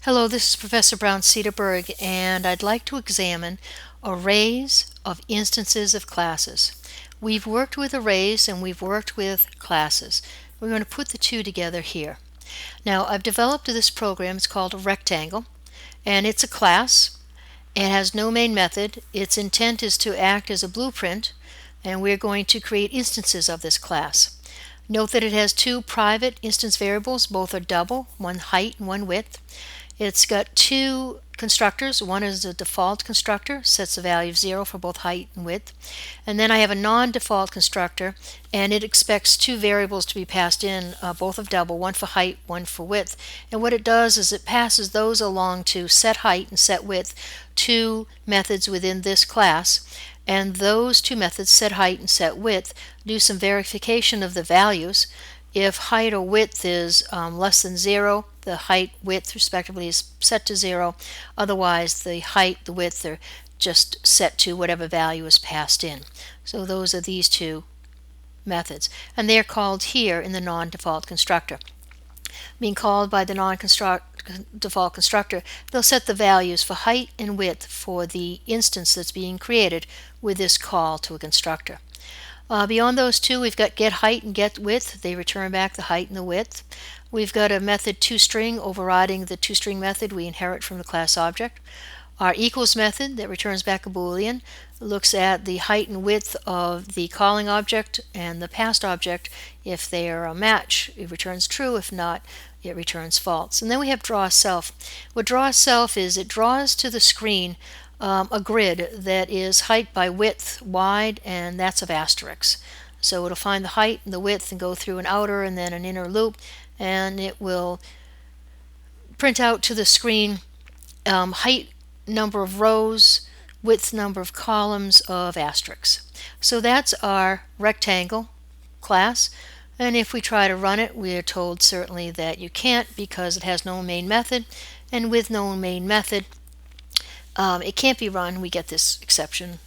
Hello, this is Professor Brown Cedarberg, and I'd like to examine arrays of instances of classes. We've worked with arrays and we've worked with classes. We're going to put the two together here. Now, I've developed this program. It's called a rectangle, and it's a class. It has no main method. Its intent is to act as a blueprint, and we're going to create instances of this class. Note that it has two private instance variables. Both are double, one height and one width. It's got two constructors. One is a default constructor, sets the value of 0 for both height and width. And then I have a non-default constructor, and it expects two variables to be passed in, both of double, one for height, one for width. And what it does is it passes those along to set height and set width, two methods within this class. And those two methods, set height and set width, do some verification of the values. If height or width is less than 0, the height, width respectively is set to 0. Otherwise, the height, the width are just set to whatever value is passed in. So those are these two methods. And they're called here in the non-default constructor. Being called by the non-default constructor, they'll set the values for height and width for the instance that's being created with this call to a constructor. Beyond those two, we've got get height and get width. They return back the height and the width. We've got a method toString overriding the toString method we inherit from the class object. Our equals method that returns back a Boolean looks at the height and width of the calling object and the passed object. If they are a match, it returns true. If not, it returns false. And then we have drawSelf. What drawSelf is, it draws to the screen a grid that is height by width wide, and that's of asterisks. So it'll find the height and the width and go through an outer and then an inner loop, and it will print out to the screen height number of rows, width number of columns of asterisks. So that's our rectangle class. And if we try to run it, we are told certainly that you can't because it has no main method, and with no main method it can't be run. We get this exception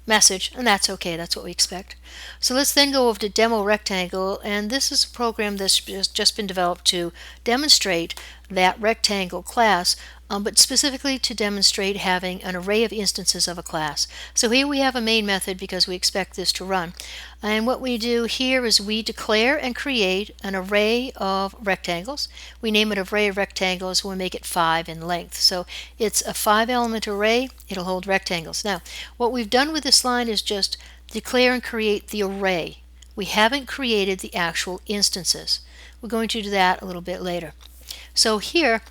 message, and that's okay. That's what we expect. So let's then go over to DemoRectangle, and this is a program that's just been developed to demonstrate that rectangle class, but specifically to demonstrate having an array of instances of a class. So here we have a main method because we expect this to run. And what we do here is we declare and create an array of rectangles. We name it array of rectangles. We'll make it 5 in length. So it's a 5-element array. It'll hold rectangles. Now, what we've done with this line is just declare and create the array. We haven't created the actual instances. We're going to do that a little bit later. So here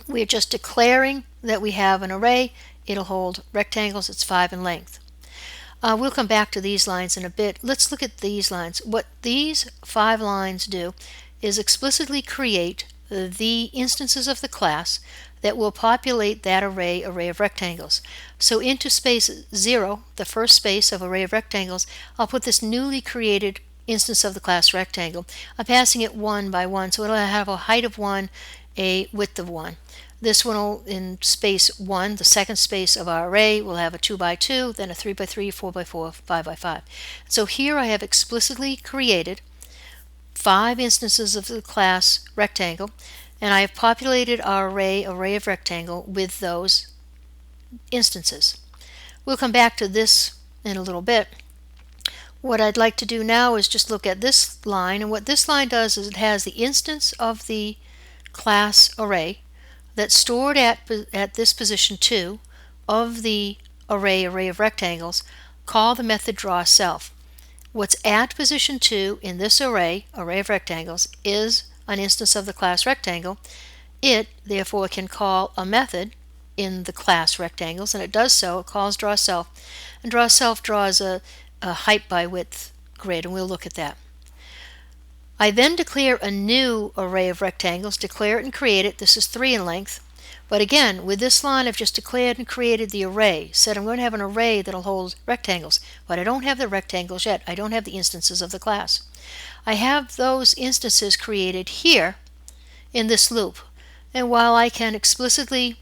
we're just declaring that we have an array. It'll hold rectangles. It's 5 in length. We'll come back to these lines in a bit. Let's look at these lines. What these 5 lines do is explicitly create the instances of the class that will populate that array of rectangles. So into space 0, the first space of array of rectangles, I'll put this newly created instance of the class rectangle. I'm passing it 1 by 1, so it'll have a height of 1, a width of 1. This one will, in space 1, the second space of our array, will have a 2 by 2, then a 3 by 3, 4 by 4, 5 by 5. So here I have explicitly created 5 instances of the class rectangle, and I have populated our array of rectangle with those instances. We'll come back to this in a little bit. What I'd like to do now is just look at this line, and what this line does is it has the instance of the class array that's stored at this position 2 of the array of rectangles. Call the method drawSelf. What's at position 2 in this array of rectangles, is an instance of the class rectangle. It therefore can call a method in the class rectangles, and it does so. It calls drawSelf, and drawSelf draws a height by width grid, and we'll look at that. I then declare a new array of rectangles, declare it and create it. This is 3 in length. But again, with this line, I've just declared and created the array. Said I'm going to have an array that'll hold rectangles, but I don't have the rectangles yet. I don't have the instances of the class. I have those instances created here in this loop. And while I can explicitly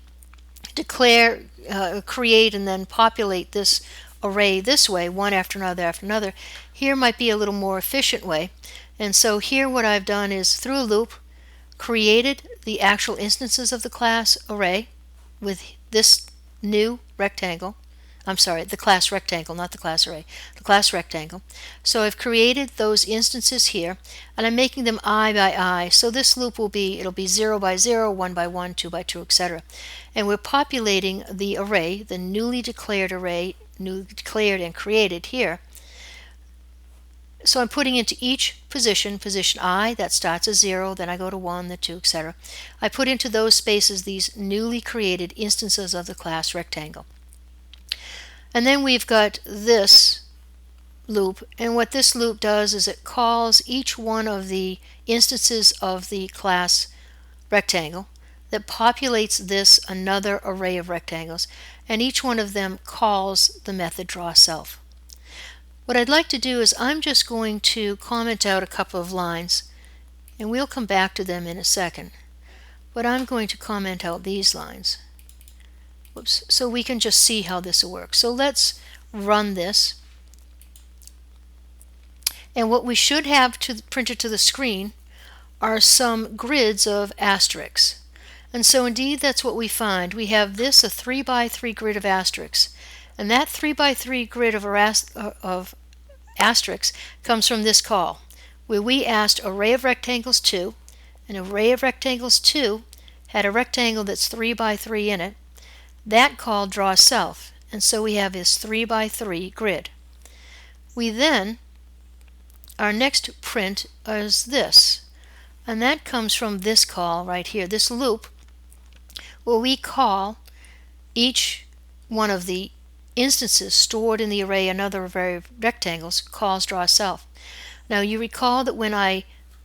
declare, create, and then populate this array this way, one after another, here might be a little more efficient way. And so here what I've done is, through a loop, created the actual instances of the class array with this new rectangle. I'm sorry, the class rectangle, not the class array, the class rectangle. So I've created those instances here, and I'm making them I by I. So this loop will be, it'll be 0 by 0, 1 by 1, 2 by 2, etc. And we're populating the array, the newly declared array, newly declared and created here. So I'm putting into each position I, that starts as 0, then I go to 1, then 2, etc. I put into those spaces these newly created instances of the class rectangle. And then we've got this loop, and what this loop does is it calls each one of the instances of the class rectangle that populates this another array of rectangles, and each one of them calls the method drawSelf. What I'd like to do is I'm just going to comment out a couple of lines, and we'll come back to them in a second. But I'm going to comment out these lines. Whoops, so we can just see how this will work. So let's run this. And what we should have printed to the screen are some grids of asterisks. And so indeed that's what we find. We have this, a 3 by 3 grid of asterisks. And that 3 by 3 grid of asterisks comes from this call, where we asked array of rectangles 2. An array of rectangles 2 had a rectangle that's 3 by 3 in it. That call drawSelf, and so we have this 3 by 3 grid. We then, our next print is this, and that comes from this call right here, this loop, where we call each one of the instances stored in the array, another array of rectangles, calls drawSelf. Now you recall that when I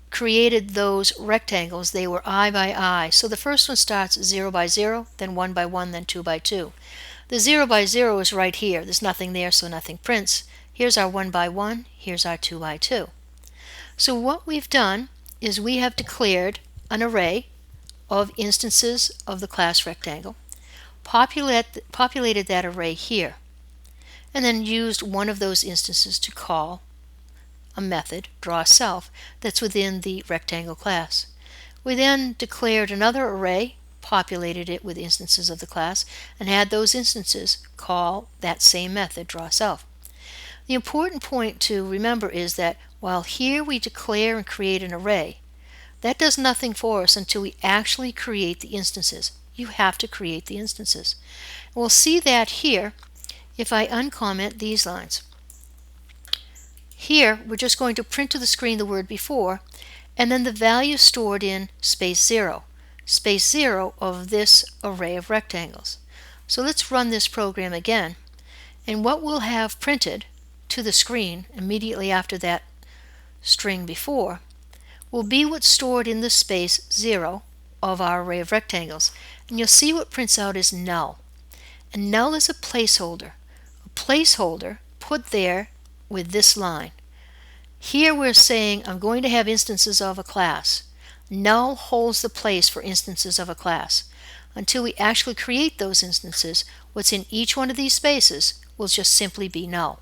created those rectangles, they were I by I. So the first one starts 0 by 0, then 1 by 1, then 2 by 2. The 0 by 0 is right here. There's nothing there, so nothing prints. Here's our 1 by 1, here's our 2 by 2. So what we've done is we have declared an array of instances of the class rectangle, populated that array here, and then used one of those instances to call a method, drawSelf, that's within the rectangle class. We then declared another array, populated it with instances of the class, and had those instances call that same method, drawSelf. The important point to remember is that while here we declare and create an array, that does nothing for us until we actually create the instances. You have to create the instances. We'll see that here if I uncomment these lines. Here, we're just going to print to the screen the word before, and then the value stored in space 0 of this array of rectangles. So let's run this program again, and what we'll have printed to the screen immediately after that string before will be what's stored in the space 0 of our array of rectangles. And you'll see what prints out is null. And null is a placeholder put there with this line. Here we're saying I'm going to have instances of a class. Null holds the place for instances of a class. Until we actually create those instances, what's in each one of these spaces will just simply be null.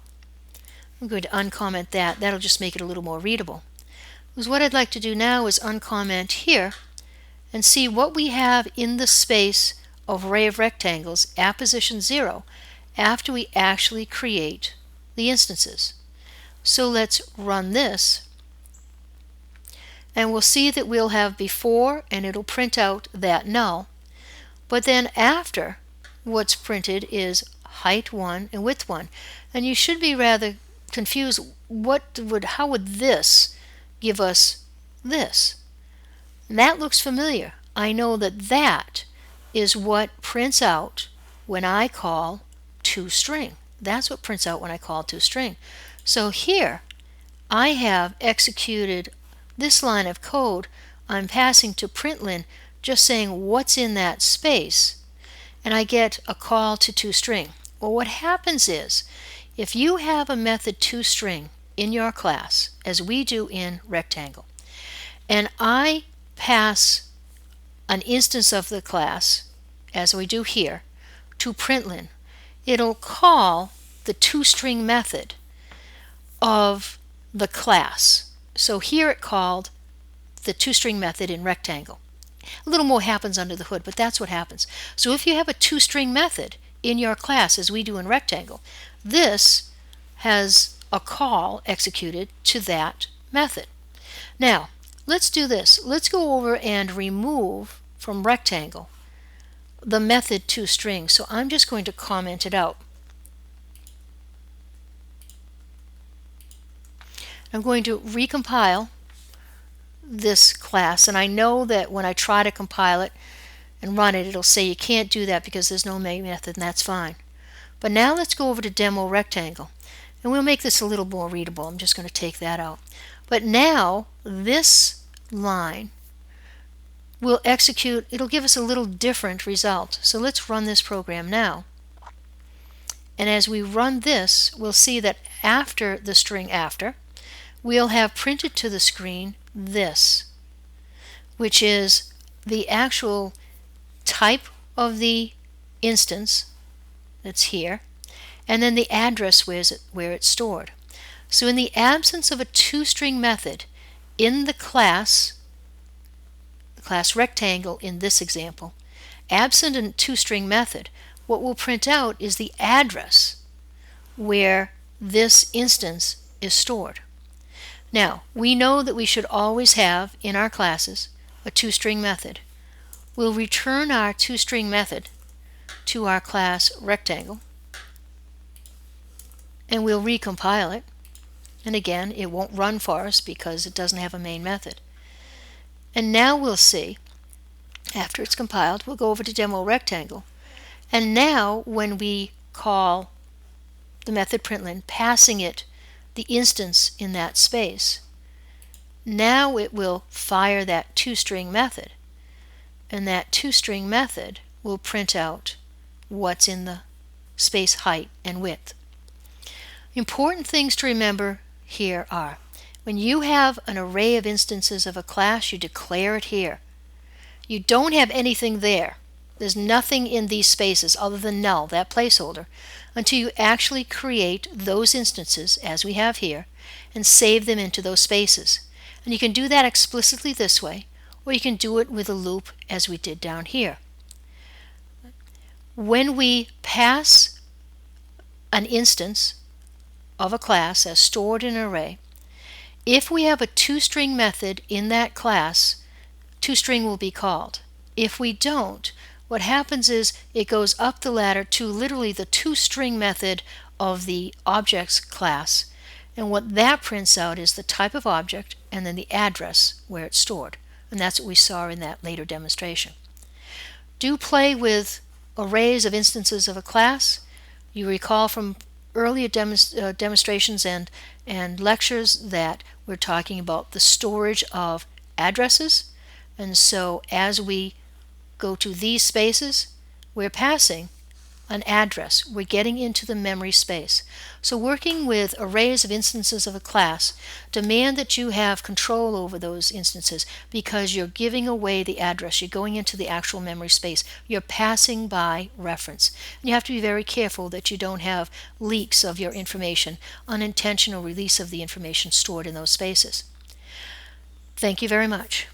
I'm going to uncomment that. That'll just make it a little more readable. Because what I'd like to do now is uncomment here and see what we have in the space of array of rectangles at position 0 after we actually create the instances. So let's run this, and we'll see that we'll have before, and it'll print out that null, but then after, what's printed is height 1 and width 1. And you should be rather confused, how would this give us this? And that looks familiar. I know that that is what prints out when I call toString. That's what prints out when I call toString. So here I have executed this line of code. I'm passing to println, just saying what's in that space, and I get a call to toString. Well, what happens is if you have a method toString in your class, as we do in Rectangle, and I pass an instance of the class, as we do here, to println, it'll call the toString method of the class. So here it called the toString method in Rectangle. A little more happens under the hood, but that's what happens. So if you have a toString method in your class, as we do in Rectangle, this has a call executed to that method. Now, let's do this. Let's go over and remove from Rectangle the method toString. So I'm just going to comment it out. I'm going to recompile this class, and I know that when I try to compile it and run it, it'll say you can't do that because there's no main method, and that's fine. But now let's go over to Demo Rectangle, and we'll make this a little more readable. I'm just going to take that out. But now this line will execute, it'll give us a little different result. So let's run this program now. And as we run this, we'll see that after the string after, we'll have printed to the screen this, which is the actual type of the instance that's here, and then the address where it's stored. So in the absence of a toString method in the class Rectangle in this example, absent a toString method, what we'll print out is the address where this instance is stored. Now, we know that we should always have in our classes a toString method. We'll return our toString method to our class Rectangle, and we'll recompile it. And again, it won't run for us because it doesn't have a main method. And now we'll see, after it's compiled, we'll go over to Demo Rectangle. And now when we call the method println, passing it the instance in that space, now it will fire that toString method, and that toString method will print out what's in the space height and width. Important things to remember here are, when you have an array of instances of a class, you declare it here. You don't have anything there. There's nothing in these spaces other than null, that placeholder, until you actually create those instances, as we have here, and save them into those spaces. And you can do that explicitly this way, or you can do it with a loop as we did down here. When we pass an instance of a class as stored in an array, if we have a toString method in that class, toString will be called. If we don't, what happens is it goes up the ladder to literally the toString method of the objects class, and what that prints out is the type of object and then the address where it's stored. And that's what we saw in that later demonstration. Do play with arrays of instances of a class. You recall from earlier demonstrations and lectures that we're talking about the storage of addresses, and so as we go to these spaces, we're passing an address. We're getting into the memory space. So working with arrays of instances of a class demand that you have control over those instances because you're giving away the address. You're going into the actual memory space. You're passing by reference. And you have to be very careful that you don't have leaks of your information, unintentional release of the information stored in those spaces. Thank you very much.